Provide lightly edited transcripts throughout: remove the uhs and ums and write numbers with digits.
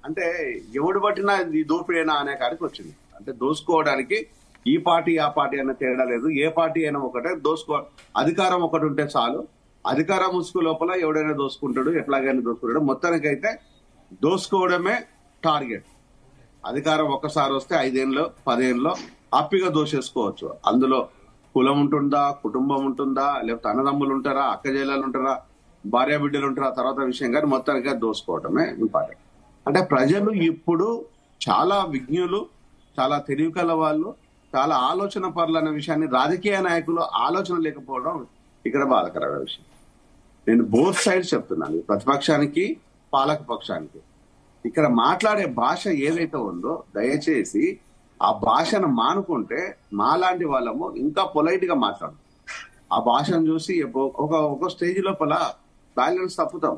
అంటే ఎవడు పట్టినా ఈ దోపిడేనా అనే కాడికి వచ్చింది. అంటే దోసుకోవడానికి ఈ పార్టీ ఆ పార్టీ అన్న తేడా లేదు. ఏ పార్టీ అయినా ఒకటే అధికారం ఒకటి ఉంటే చాలు. అధికారం ముసుగు లోపల ఎవడైనా దోసుకుంటాడు, ఎట్లాగైనా దోసుకుంటాడు. మొత్తానికైతే దోసుకోవడమే టార్గెట్. అధికారం ఒక్కసారి వస్తే 5 ఏళ్ళు 10 ఏళ్ళలో హ్యాపీగా దోషేసుకోవచ్చు. అందులో కులం ఉంటుందా, కుటుంబం ఉంటుందా, లేకపోతే అన్నదమ్ములు ఉంటారా, అక్క చెల్లెలు ఉంటారా, భార్య బిడ్డలు ఉంటారా, తర్వాత విషయం. కానీ మొత్తానికి దోసుకోవటమే ఇంపార్టెంట్. అంటే ప్రజలు ఇప్పుడు చాలా విజ్ఞులు, చాలా తెలివి కల వాళ్ళు, చాలా ఆలోచన పరులు అనే విషయాన్ని రాజకీయ నాయకులు ఆలోచన లేకపోవడం ఇక్కడ బాధాకరమైన విషయం. నేను బోత్ సైడ్స్ చెప్తున్నాను, ప్రతిపక్షానికి పాలక పక్షానికి. ఇక్కడ మాట్లాడే భాష ఏదైతే ఉందో దయచేసి ఆ భాషను మానుకుంటే మాలాంటి వాళ్ళము ఇంకా పొలైట్ గా మాట్లాడు. ఆ భాషను చూసి ఒక స్టేజ్ లోపల బ్యాలెన్స్ తప్పుతాం.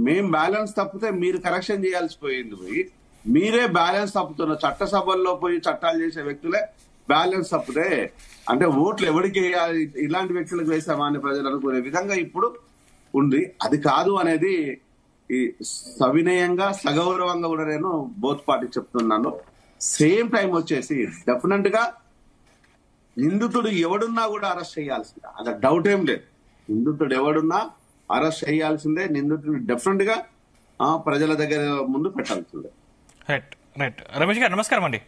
మేం బ్యాలెన్స్ తప్పితే మీరు కరెక్షన్ చేయాల్సి పోయి మీరే బ్యాలెన్స్ తప్పుతున్న చట్టసభల్లో పోయి చట్టాలు చేసే వ్యక్తులే బ్యాలెన్స్ తప్పితే అంటే ఓట్లు ఎవరికి వేయాలి, ఇలాంటి వ్యక్తులకు వేసామా అని ప్రజలు అనుకునే విధంగా ఇప్పుడు ఉంది. అది కాదు అనేది ఈ సవినయంగా సగౌరవంగా కూడా నేను బోత్ పార్టీ చెప్తున్నాను. సేమ్ టైం వచ్చేసి డెఫినెట్ గా నిందితుడు ఎవడున్నా కూడా అరెస్ట్ చేయాల్సిందే, అది డౌట్ ఏం లేదు. నిందితుడు ఎవడున్నా అరెస్ట్ చేయాల్సిందే. నిందితుడు డెఫినెట్ గా ప్రజల దగ్గర ముందు పెట్టాల్సిందే. Right right. రమేష్ గారు నమస్కారం అండి.